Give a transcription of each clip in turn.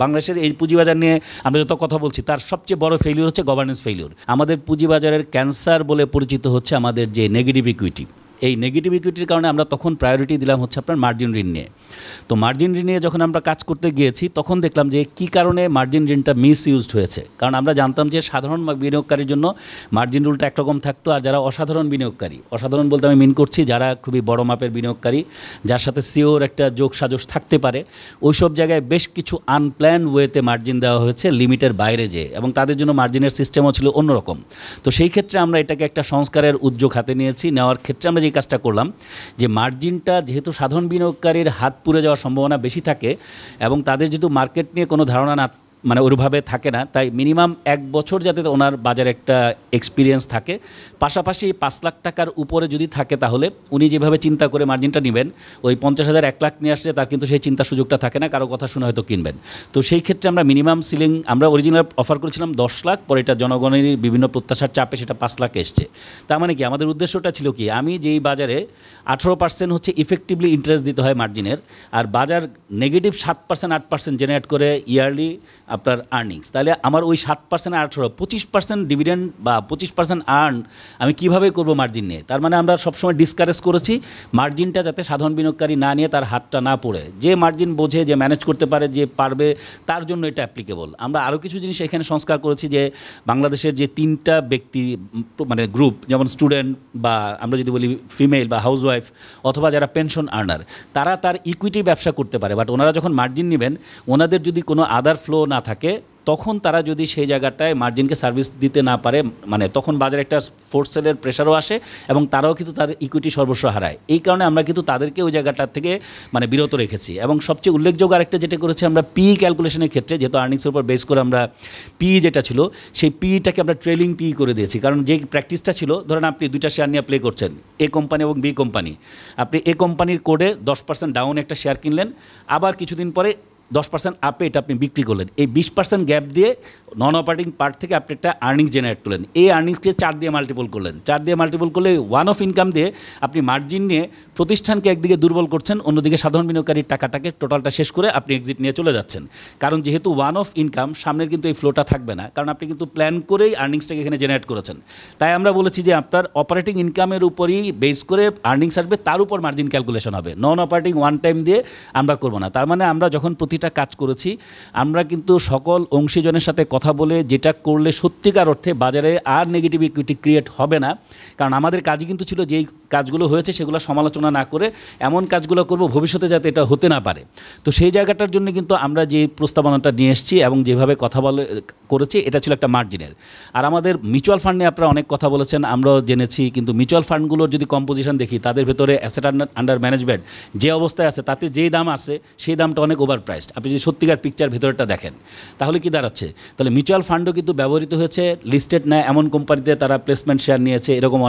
বাংলাদেশের এই পুঁজিবাজার নিয়ে আমরা যত কথা বলছি তার সবচেয়ে বড় ফেলিওর হচ্ছে গভর্নেন্স ফেলিওর। আমাদের পুঁজিবাজারের ক্যান্সার বলে পরিচিত হচ্ছে আমাদের যে নেগেটিভ ইকুইটি। এই নেগেটিভ ইকুইটির কারণে আমরা তখন প্রায়োরিটি দিলাম হচ্ছে আপনার মার্জিন ঋণ নিয়ে। তো মার্জিন ঋণ নিয়ে যখন আমরা কাজ করতে গিয়েছি তখন দেখলাম যে কী কারণে মার্জিন ঋণটা মিস ইউজড হয়েছে। কারণ আমরা জানতাম যে সাধারণ বিনিয়োগকারীর জন্য মার্জিন রুলটা একরকম থাকতো, আর যারা অসাধারণ বিনিয়োগকারী, অসাধারণ বলতে আমি মিন করছি যারা খুবই বড় মাপের বিনিয়োগকারী, যার সাথে সিওর একটা যোগ সাজস থাকতে পারে, ওই সব জায়গায় বেশ কিছু আনপ্ল্যান ওয়েতে মার্জিন দেওয়া হয়েছে লিমিটের বাইরে যেয়ে, এবং তাদের জন্য মার্জিনের সিস্টেমও ছিল অন্যরকম। তো সেই ক্ষেত্রে আমরা এটাকে একটা সংস্কারের উদ্যোগ হাতে নিয়েছি। নেওয়ার ক্ষেত্রে আমরা যে কাজটা করলাম যে মার্জিনটা যেহেতু সাধারণ বিনিয়োগকারীর হাত পুড়ে যাওয়ার সম্ভাবনা বেশি থাকে এবং তাদের যেহেতু মার্কেট নিয়ে কোনো ধারণা না মানে ওইভাবে থাকে না, তাই মিনিমাম 1 বছর যাতে ওনার বাজারে একটা এক্সপিরিয়েন্স থাকে, পাশাপাশি 5 লাখ টাকার উপরে যদি থাকে তাহলে উনি যেভাবে চিন্তা করে মার্জিনটা নেবেন, ওই 50,000 1 লাখ নিয়ে আসলে তার কিন্তু সেই চিন্তা সুযোগটা থাকে না, কারো কথা শুনে হয়তো কিনবেন। তো সেই ক্ষেত্রে আমরা মিনিমাম সিলিং আমরা অরিজিনাল অফার করেছিলাম 10 লাখ, পরে এটা জনগণের বিভিন্ন প্রত্যাশার চাপে সেটা 5 লাখ এসছে। তার মানে কি আমাদের উদ্দেশ্যটা ছিল কি, আমি যেই বাজারে 18% হচ্ছে ইফেক্টিভলি ইন্টারেস্ট দিতে হয় মার্জিনের, আর বাজার নেগেটিভ 7% 8% জেনারেট করে ইয়ারলি আপনার আর্নিংস, তাহলে আমার ওই 7% আর 18 25% ডিভিডেন্ড বা 25% আর্ন আমি কীভাবে করবো মার্জিন নিয়ে। তার মানে আমরা সবসময় ডিসকারেজ করেছি মার্জিনটা যাতে সাধারণ বিনিয়োগকারী না নিয়ে তার হাতটা না পড়ে, যে মার্জিন বোঝে, যে ম্যানেজ করতে পারে, যে পারবে, তার জন্য এটা অ্যাপ্লিকেবল। আমরা আরও কিছু জিনিস এখানে সংস্কার করেছি, যে বাংলাদেশের যে 3টা ব্যক্তি মানে গ্রুপ, যেমন স্টুডেন্ট বা আমরা যদি বলি ফিমেল বা হাউসওয়াইফ অথবা যারা পেনশন আর্নার, তারা তার ইকুইটি ব্যবসা করতে পারে, বাট ওনারা যখন মার্জিন নেবেন ওনাদের যদি কোনো আদার ফ্লো না থাকে, তখন তারা যদি সেই জায়গাটায় মার্জিনকে সার্ভিস দিতে না পারে, মানে তখন বাজারে একটা ফোর্স সেলের প্রেশারও আসে এবং তারাও কিন্তু তাদের ইকুইটি সর্বস্ব হারায়। এই কারণে আমরা কিন্তু তাদেরকে ওই জায়গাটার থেকে মানে বিরত রেখেছি। এবং সবচেয়ে উল্লেখযোগ্য আরেকটা যেটা করেছি আমরা, পি ক্যালকুলেশনের ক্ষেত্রে, যেহেতু আর্নিংসের উপর বেস করে আমরা পি যেটা ছিল সেই পিটাকে আমরা ট্রেলিং পি করে দিয়েছি। কারণ যে প্র্যাকটিসটা ছিল, ধরেন আপনি 2টা শেয়ার নিয়ে প্লে করছেন, এ কোম্পানি এবং বি কোম্পানি, আপনি এ কোম্পানির কোডে 10% ডাউন একটা শেয়ার কিনলেন, আবার কিছুদিন পরে 10% আপে এটা আপনি বিক্রি করলেন, এই 20% গ্যাপ দিয়ে নন অপারেটিং পার্ট থেকে আপনি একটা আর্নিংস জেনারেট করলেন, এই আর্নিংসকে 4 দিয়ে মাল্টিপল করলেন, 4 দিয়ে মাল্টিপল করলে ওয়ান অফ ইনকাম দিয়ে আপনি মার্জিন নিয়ে প্রতিষ্ঠানকে একদিকে দুর্বল করছেন, অন্যদিকে সাধারণ বিনিয়োগকারীর টাকাটাকে টোটালটা শেষ করে আপনি এক্সিট নিয়ে চলে যাচ্ছেন। কারণ যেহেতু ওয়ান অফ ইনকাম, সামনের কিন্তু এই ফ্লোটা থাকবে না, কারণ আপনি কিন্তু প্ল্যান করেই আর্নিংসটাকে এখানে জেনারেট করেছেন। তাই আমরা বলেছি যে আপনার অপারেটিং ইনকামের উপরই বেস করে আর্নিংস আসবে, তার উপর মার্জিন ক্যালকুলেশন হবে, নন অপারেটিং ওয়ান টাইম দিয়ে আমরা করবো না। তার মানে আমরা যখন প্রতিটা কাজ করেছি আমরা কিন্তু সকল অংশীজনের সাথে কথা বলে, যেটা করলে সত্যিকার অর্থে বাজারে আর নেগেটিভ ইকুইটি ক্রিয়েট হবে না। কারণ আমাদের কাজই কিন্তু ছিল যেই কাজগুলো হয়েছে সেগুলো সমালোচনা না করে এমন কাজগুলো করব ভবিষ্যতে যাতে এটা হতে না পারে। তো সেই জায়গাটার জন্য কিন্তু আমরা যে প্রস্তাবনাটা নিয়ে এসেছি এবং যেভাবে কথা করেছি, এটা ছিল একটা মার্জিনের। আর আমাদের মিউচুয়াল ফান্ড নিয়ে আপনারা অনেক কথা বলেছেন, আমরাও জেনেছি, কিন্তু মিউচুয়াল ফান্ডগুলোর যদি কম্পোজিশন দেখি, তাদের ভেতরে অ্যাসেট আন্ডার ম্যানেজমেন্ট যে অবস্থায় আছে, তাতে যেই দাম আছে সেই দামটা অনেক ওভার প্রাইসড। আপনি যদি সত্যিকার পিকচার ভেতরটা দেখেন, তাহলে কি দাঁড়াচ্ছে, তাহলে মিউচুয়াল ফান্ডও কিন্তু ব্যবহৃত হয়েছে লিস্টেড না এমন কোম্পানিতে তারা প্লেসমেন্ট শেয়ার নিয়েছে, এরকম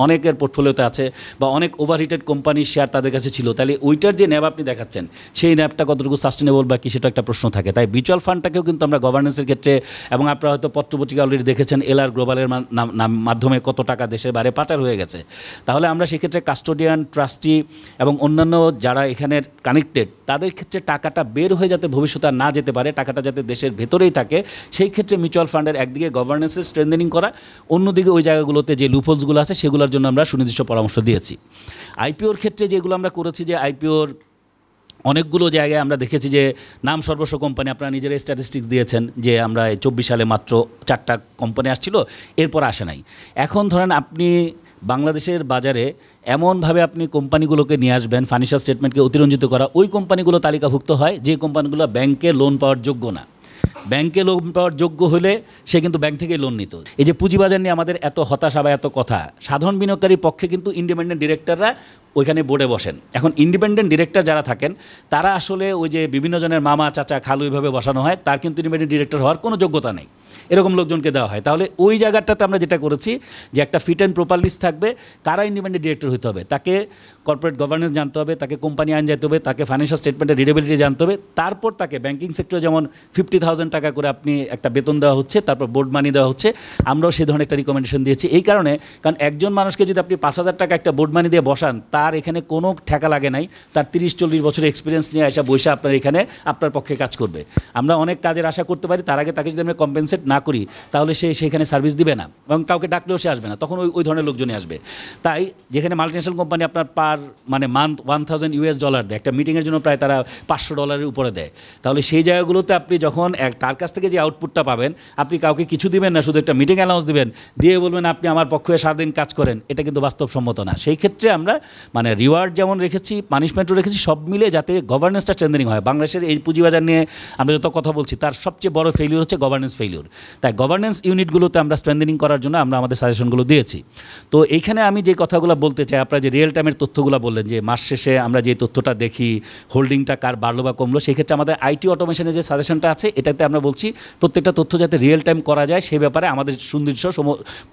অনেকের পোর্টফোলিওতে আছে, বা অনেক ওভারহিটেড কোম্পানির শেয়ার তাদের কাছে ছিল। তাহলে ওইটার যে ন্যাব আপনি দেখাচ্ছেন, সেই ন্যাবটা কতটুকু সাস্টেনেবল বা কি, সেটা একটা প্রশ্ন থাকে। তাই মিউচুয়াল ফান্ডটাকেও কিন্তু আমরা গভর্নেন্সের ক্ষেত্রে, এবং আপনারা হয়তো পত্রপত্রিকা অলরেডি দেখেছেন এলআর গ্লোবালের মাধ্যমে কত টাকা দেশের বাইরে পাচার হয়ে গেছে। তাহলে আমরা সেক্ষেত্রে কাস্টোডিয়ান, ট্রাস্টি এবং অন্যান্য যারা এখানে কানেক্টেড, তাদের ক্ষেত্রে টাকাটা বের হয়ে যাতে ভবিষ্যতে না যেতে পারে, টাকাটা যাতে দেশের ভেতরেই থাকে, সেই ক্ষেত্রে মিউচুয়াল ফান্ডের একদিকে গভর্নেন্সের স্ট্রেনথেনিং করা, অন্যদিকে ওই জায়গাগুলোতে যে লুপহোলসগুলো আছে সেগুলোর জন্য আমরা সুনির্দিষ্ট পরামর্শ দিয়েছি। আইপিওর ক্ষেত্রে যেগুলো আমরা করেছি, যে আইপিওর অনেকগুলো জায়গায় আমরা দেখেছি যে নাম সর্বস্ব কোম্পানি, আপনারা নিজেরাই স্ট্যাটিস্টিক্স দিয়েছেন যে আমরা 24 সালে মাত্র 4টা কোম্পানি আসছিল, এরপর আসে নাই। এখন ধরেন আপনি বাংলাদেশের বাজারে এমনভাবে আপনি কোম্পানিগুলোকে নিয়ে আসবেন, ফাইন্যান্সিয়াল স্টেটমেন্টকে অতিরঞ্জিত করা, ওই কোম্পানিগুলো তালিকাভুক্ত হয় যে কোম্পানিগুলো ব্যাংকে লোন পাওয়ার যোগ্য না। ব্যাংকে লোন পাওয়ার যোগ্য হলে সে কিন্তু ব্যাংক থেকেই লোন নিত। এই যে পুঁজিবাজার নিয়ে আমাদের এত হতাশা বা এত কথা, সাধারণ বিনিয়োগকারীর পক্ষে কিন্তু ইন্ডিপেন্ডেন্ট ডিরেক্টররা ওইখানে বোর্ডে বসেন। এখন ইন্ডিপেন্ডেন্ট ডিরেক্টর যারা থাকেন, তারা আসলে ওই যে বিভিন্ন জনের মামা, চাচা, খালু এইভাবে বসানো হয়, তার কিন্তু ইন্ডিপেন্ডেন্ট ডিরেক্টর হওয়ার কোনো যোগ্যতা নেই, এরকম লোকজনকে দেওয়া হয়। তাহলে ওই জায়গাটাতে আমরা যেটা করেছি, যে একটা ফিট অ্যান্ড প্রপার লিস্ট থাকবে, কারা ইন্ডিপেন্ডেন্ট ডিরেক্টর হতে হবে, তাকে কর্পোরেট গভর্নেন্স জানতে হবে, তাকে কোম্পানি আইন জানতে হবে, তাকে ফাইন্যান্সিয়াল স্টেটমেন্টের রিডেবিলিটি জানতে হবে, তারপর তাকে ব্যাংকিং সেক্টরে যেমন 50,000 টাকা করে আপনি একটা বেতন দেওয়া হচ্ছে, তারপর বোর্ড মানি দেওয়া হচ্ছে, আমরাও সেই ধরনের একটা রিকমেন্ডেশন দিয়েছি। এই কারণ একজন মানুষকে যদি আপনি 5,000 টাকা একটা বোর্ড মানি দিয়ে বসান, তার তার এখানে কোনো ঠেকা লাগে নাই, তার 30-40 বছরের এক্সপিরিয়েন্স নিয়ে আসা বৈশা আপনার এখানে আপনার পক্ষে কাজ করবে। আমরা অনেক কাজের আশা করতে পারি, তার আগে তাকে যদি আমরা কম্পেনসেট না করি তাহলে সে সেখানে সার্ভিস দিবে না এবং কাউকে ডাকলেও সে আসবে না, তখন ওই ধরনের লোকজনই আসবে। তাই যেখানে মাল্টিনেশনাল কোম্পানি আপনার পার মানে মান্থ $1000 দেয়, একটা মিটিংয়ের জন্য প্রায় তারা $500 উপরে দেয়, তাহলে সেই জায়গাগুলোতে আপনি যখন তার কাছ থেকে যে আউটপুটটা পাবেন, আপনি কাউকে কিছু দিবেন না, শুধু একটা মিটিং অ্যানাউন্স দিবেন, দিয়ে বলবেন আপনি আমার পক্ষে সারাদিন কাজ করেন, এটা কিন্তু বাস্তবসম্মত না। সেই ক্ষেত্রে আমরা মানে রিওয়ার্ড যেমন রেখেছি, পানিশমেন্টও রেখেছি, সব মিলে যাতে গভর্নেন্সটা স্ট্রেনথেনিং হয়। বাংলাদেশের এই পুঁজিবাজার নিয়ে আমরা যত কথা বলছি তার সবচেয়ে বড় ফেলিওর হচ্ছে গভর্নেন্স ফেলিওর। তাই গভর্নেন্স ইউনিটগুলোতে আমরা স্ট্রেনথেনিং করার জন্য আমরা আমাদের সাজেশনগুলো দিয়েছি। তো এইখানে আমি যে কথাগুলো বলতে চাই, আপনারা যে রিয়েল টাইমের তথ্যগুলো বললেন যে মাস শেষে আমরা যে তথ্যটা দেখি হোল্ডিংটা কার বাড়লো বা কমলো, সেই ক্ষেত্রে আমাদের আইটি অটোমেশনের যে সাজেশনটা আছে এটাতে আমরা বলছি প্রত্যেকটা তথ্য যাতে রিয়েল টাইম করা যায় সেই ব্যাপারে আমাদের সুনির্দিষ্ট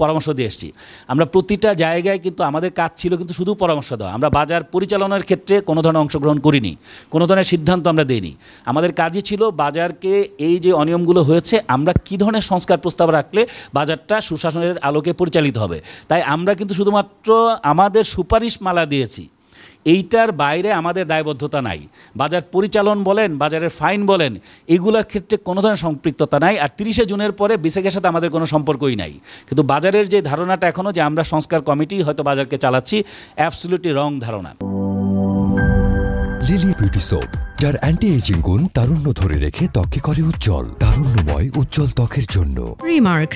পরামর্শ দিয়ে এসেছি। আমরা প্রতিটা জায়গায় কিন্তু আমাদের কাজ ছিল কিন্তু শুধু পরামর্শ দেওয়া, আমরা বাজার পরিচালনার ক্ষেত্রে কোনো ধরনের অংশগ্রহণ করিনি, কোনো ধরনের সিদ্ধান্ত আমরা দেইনি। আমাদের কাজই ছিল বাজারকে এই যে অনিয়মগুলো হয়েছে আমরা কী ধরনের সংস্কার প্রস্তাব রাখলে বাজারটা সুশাসনের আলোকে পরিচালিত হবে। তাই আমরা কিন্তু শুধুমাত্র আমাদের সুপারিশ মালা দিয়েছি, এইটার বাইরে আমাদের দায়বদ্ধতা নাই। বাজার পরিচালন বলেন, বাজারের ফাইন বলেন, এগুলোর ক্ষেত্রে কোনো ধরনের সম্পৃক্ততা নাই। আর 30শে জুনের পরে বিসেকের সাথে আমাদের কোনো সম্পর্কই নাই। কিন্তু বাজারের যে ধারণাটা এখনও যে আমরা সংস্কার কমিটি হয়তো বাজারকে চালাচ্ছি, অ্যাবসলিউটলি রং ধারণা। লিলি বিউটি সোপ, যার অ্যান্টি এজিং গুণ তারুণ্য ধরে রেখে ত্বকে করে উজ্জ্বল, তারুণ্যময় উজ্জ্বল ত্বকের জন্য। রিমার্ক।